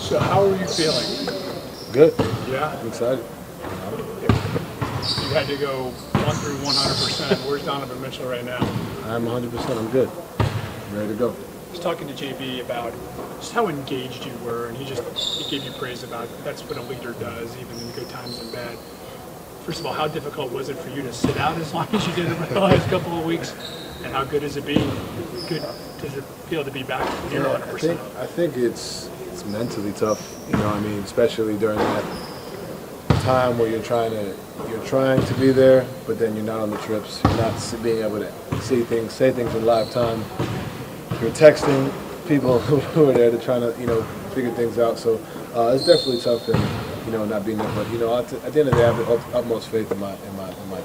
So how are you feeling? Good. Yeah. I'm excited. You had to go 1 through 100%. Where's Donovan Mitchell right now? I'm 100%. I'm good. I'm ready to go. I was talking to JB about just how engaged you were, and he gave you praise about that's what a leader does, even in good times and bad. First of all, how difficult was it for you to sit out as long as you did over the last couple of weeks? And how good is it being? Good does it feel to be back near 100%? I think it's mentally tough. You know, I mean, especially during that time where you're trying to be there, but then you're not on the trips. You're not being able to say things in live time. You're texting people who are there to try to figure things out. So it's definitely tough, and not being there. But at the end of the day, I have the utmost faith in my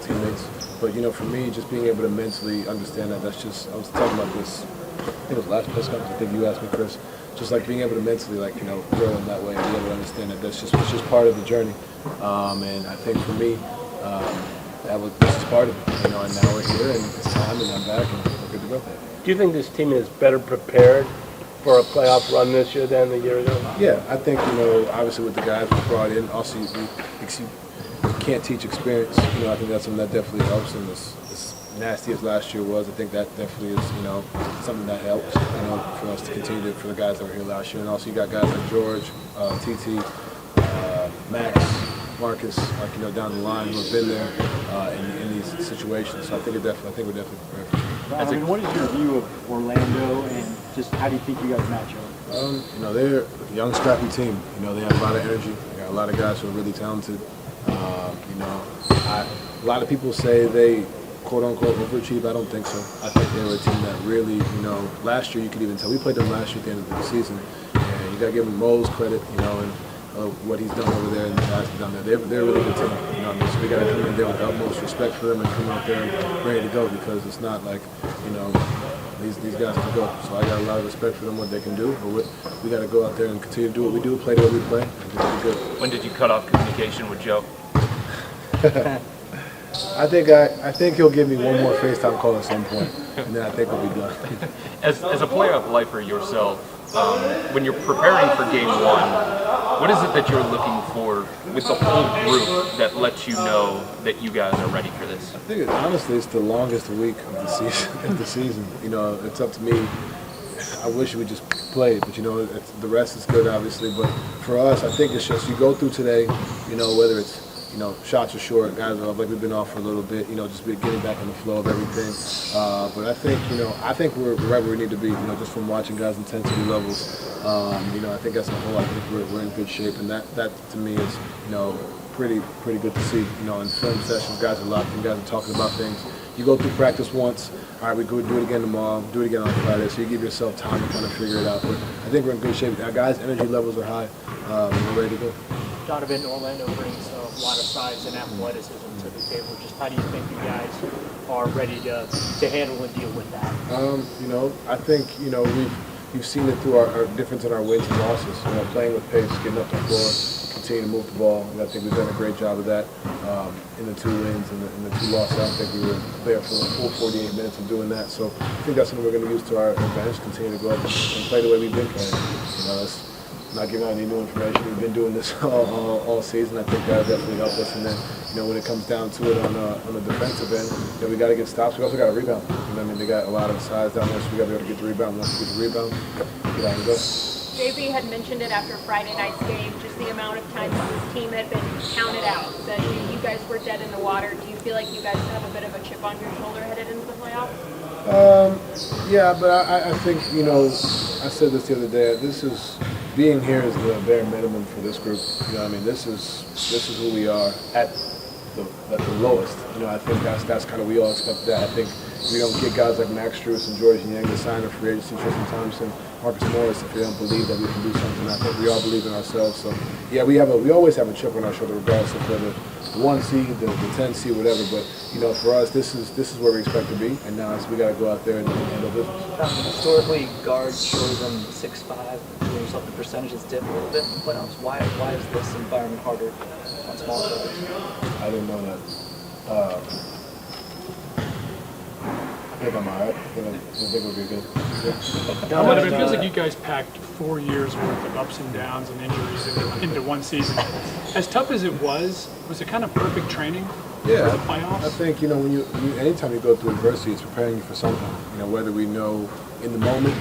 teammates. But for me, just being able to mentally understand that, that's just, I was talking about this, I think it was last press conference, I think you asked me, Chris, just like being able to mentally grow in that way and be able to understand that it's just part of the journey. And I think for me, this is part of it, and now we're here and it's time and I'm back and we're good to go. Do you think this team is better prepared for a playoff run this year than a year ago? Yeah, I think, obviously with the guys we brought in, also you can't teach experience. I think that's something that definitely helps. And as nasty as last year was, I think that definitely is, something that helps, for us to continue for the guys that were here last year. And also you got guys like George, TT, Max, Marcus, down the line who have been there in these situations. So I think we're definitely prepared. What is your view of Orlando, and just how do you think you guys match up? They're a young, scrappy team. They have a lot of energy. They got a lot of guys who are really talented. A lot of people say they quote-unquote overachieve. I don't think so. I think they were a team that really, last year you could even tell. We played them last year at the end of the season, and you got to give them Mo's credit, and what he's done over there and the guys have done there. They're a really good team. So we got to come in there with the utmost respect for them and come out there and ready to go, because it's not like, these guys can go. So I got a lot of respect for them, what they can do. But we got to go out there and continue to do what we do, play the way we play, and just be good. When did you cut off communication with Joe? I think he'll give me one more FaceTime call at some point, and then I think we'll be done. As a playoff lifer yourself, when you're preparing for Game 1, what is it that you're looking for with the whole group that lets you know that you guys are ready for this? I think honestly it's the longest week of the season. It's up to me. I wish we just played, but the rest is good obviously. But for us, I think it's just you go through today. Whether it's shots are short, guys are like we've been off for a little bit. Just getting back in the flow of everything. But I think we're right where we need to be. Just from watching guys' intensity levels. I think as a whole, I think we're in good shape, and that to me is pretty good to see. In film sessions, guys are locked in, guys are talking about things. You go through practice once, all right, we go do it again tomorrow, do it again on Friday, so you give yourself time to kind of figure it out. But I think we're in good shape. Our guys' energy levels are high, and we're ready to go. Donovan, Orlando brings a lot of size and athleticism to the table. Just how do you think you guys are ready to handle and deal with that? I think, you've seen it through our difference in our wins and losses. Playing with pace, getting up the floor, continue to move the ball. And I think we've done a great job of that in the 2 wins and the 2 losses. I don't think we were there for the full 48 minutes of doing that. So I think that's something we're going to use to our advantage, continue to go up and play the way we've been playing. That's not giving out any new information. We've been doing this all season. I think that definitely helped us. And then, when it comes down to it on the defensive end, we got to get stops. We also got to rebound. They got a lot of size down there, so we got to be able to get the rebound. Once we get the rebound, get out and go. JB had mentioned it after Friday night's game, just the amount of times this team had been counted out, that you guys were dead in the water. Do you feel like you guys have a bit of a chip on your shoulder headed into the playoffs? Yeah, but I think, I said this the other day, being here is the bare minimum for this group. This is who we are at the lowest. I think that's kind of, we all expect that. I think we don't get guys like Max Strus and George Yang to sign a free agency, Tristan Thompson, Marcus Morris, if we don't believe that we can do something. I think we all believe in ourselves. So yeah, we always have a chip on our shoulder, regardless of whether the 1 seed, the 10 seed, whatever. But for us, this is where we expect to be, and now we got to go out there and handle business. Historically, guards shorter than 6'5", doing something, the percentages dip a little bit in the playoffs. Why is this environment harder on smaller players? I didn't know that. think I'm alright. I think we'll be good. Donovan, it feels like you guys packed 4 years worth of ups and downs and injuries into one season. As tough as it was it kind of perfect training for the playoffs? I think, when you anytime you go through adversity, it's preparing you for something. Whether we know in the moment,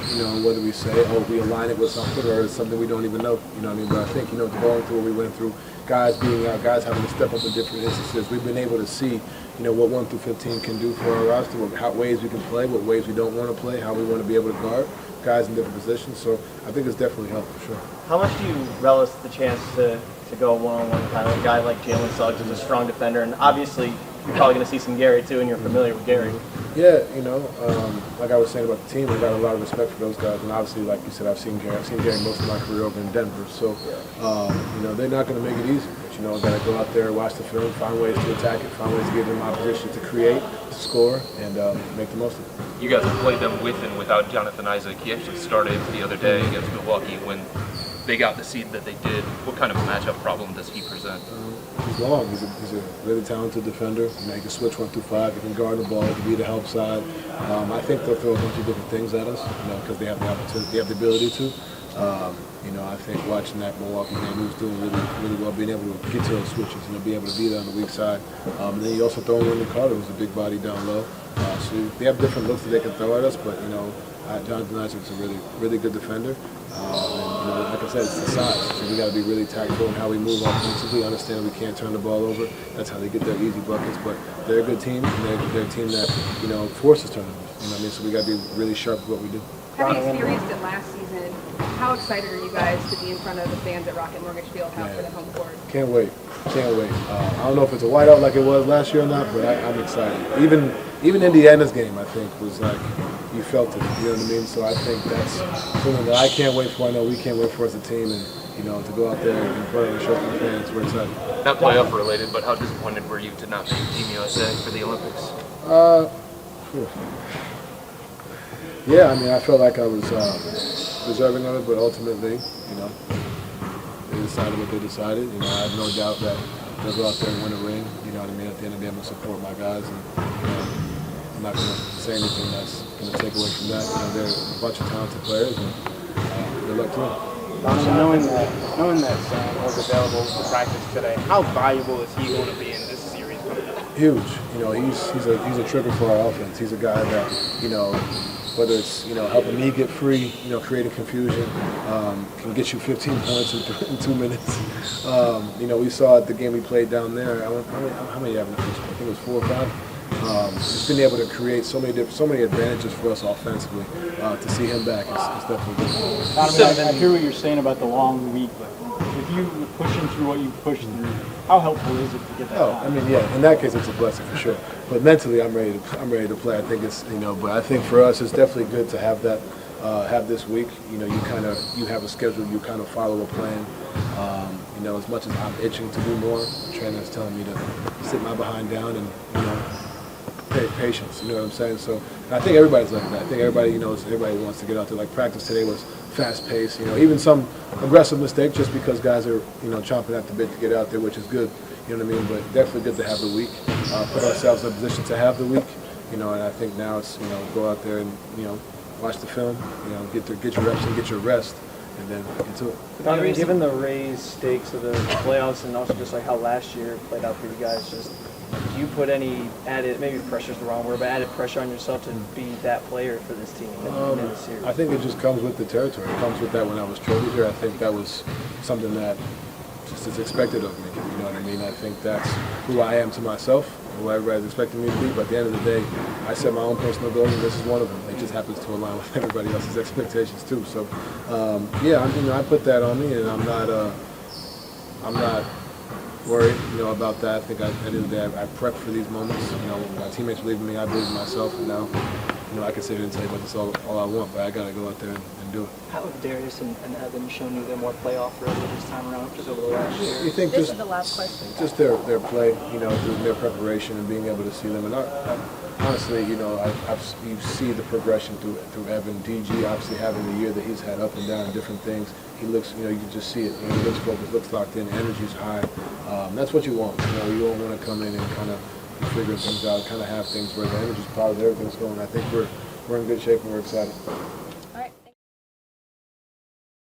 whether we say, we align it with something, or it's something we don't even know. You know what I mean? But I think, going through what we went through, guys being out, guys having to step up in different instances, we've been able to see, what 1 through 15 can do for our roster, what ways we can play, what ways we don't want to play, how we want to be able to guard guys in different positions. So I think it's definitely helped for sure. How much do you relish the chance to go one-on-one with kind of a guy like Jalen Suggs, who's a strong defender, and obviously you're probably going to see some Gary too, and you're familiar with Gary. Yeah, like I was saying about the team, I got a lot of respect for those guys, and obviously, like you said, I've seen Gary most of my career over in Denver. So, they're not going to make it easy. But got to go out there, watch the film, find ways to attack it, find ways to give them opposition to create, to score, and make the most of it. You guys have played them with and without Jonathan Isaac. He actually started the other day against Milwaukee when they got the seed that they did. What kind of matchup problem does he present? He's long. He's a really talented defender. He can switch 1 through 5. He can guard the ball. He can be the help side. I think they'll throw a bunch of different things at us, because they have the opportunity, they have the ability to. I think watching that Milwaukee game, he was doing really, really well, being able to get to those switches, be able to be there on the weak side. And then you also throw in Wendell Carter, who's a big body down low. So they have different looks that they can throw at us, but Jonathan Isaac's a really, really good defender. And like I said, it's the size. So we got to be really tactful in how we move offensively. Understand we can't turn the ball over. That's how they get their easy buckets. But they're a good team, and they're a team that forces turnovers. So we got to be really sharp with what we do. Having experienced it last season, how excited are you guys to be in front of the fans at Rocket Mortgage Field for the home court? Can't wait. I don't know if it's a whiteout like it was last year or not, but I'm excited. Even Indiana's game, I think, was like, you felt it, you know what I mean? So I think that's something that I can't wait for. I know we can't wait for as a team, and to go out there and play and show the fans, we're excited. Not playoff related, but how disappointed were you to not make Team USA for the Olympics? Yeah, I felt like I was deserving of it, but ultimately, they decided what they decided. I have no doubt that they'll go out there and win a ring. You know what I mean? At the end of the day, I'm going to support my guys, and I'm not going to say anything that's going to take away from that. They're a bunch of talented players, and good luck to them. Knowing that Sam was available to practice today, how valuable is he going to be in this series coming up? Huge. He's a trigger for our offense. He's a guy that, whether it's helping me get free, creating confusion, can get you 15 points in 2 minutes. We saw at the game we played down there. How many have we? I think it was 4 or 5. Just being able to create so many advantages for us offensively. To see him back is definitely good. I hear what you're saying about the long week, but if you were pushing through what you pushed through, how helpful is it to get that? In that case, it's a blessing for sure. But mentally, I'm ready to play. I think it's but I think for us, it's definitely good to have that, have this week. You have a schedule, you kind of follow a plan. As much as I'm itching to do more, the trainer is telling me to sit my behind down and patience. You know what I'm saying? So I think everybody's like that. I think everybody wants to get out there. Like practice today was fast paced. Even some aggressive mistakes just because guys are chomping at the bit to get out there, which is good. You know what I mean? But definitely good to have the week. Put ourselves in a position to have the week. And I think now it's go out there and watch the film. Get your reps and get your rest. And then get to it. Donovan, given the raised stakes of the playoffs and also just like how last year played out for you guys, do you put any added, maybe pressure is the wrong word, but added pressure on yourself to be that player for this team in this series? I think it just comes with the territory. It comes with that when I was traded here. I think that was something that just is expected of me. You know what I mean? I think that's who I am to myself, who everybody's expecting me to be. But at the end of the day, I set my own personal goals, and this is one of them. It just happens to align with everybody else's expectations too. So, I put that on me, and I'm not worried, about that. I think at the end of the day, I prepped for these moments. My teammates believe in me, I believe in myself, and now, I can sit here and tell you about this all I want, but I got to go out there and do it. How have Darius and Evan shown you they're more playoff ready this time around, just over the last year? You think This is the last question. just their play, through their preparation and being able to see them. And honestly, you see the progression through Evan. DG obviously having the year that he's had up and down and different things. He looks, you can just see it. He looks focused, looks locked in, energy's high. That's what you want. You don't want to come in and kind of, figuring things out, kind of have things where the energy's positive, everything's going. I think we're in good shape and we're excited.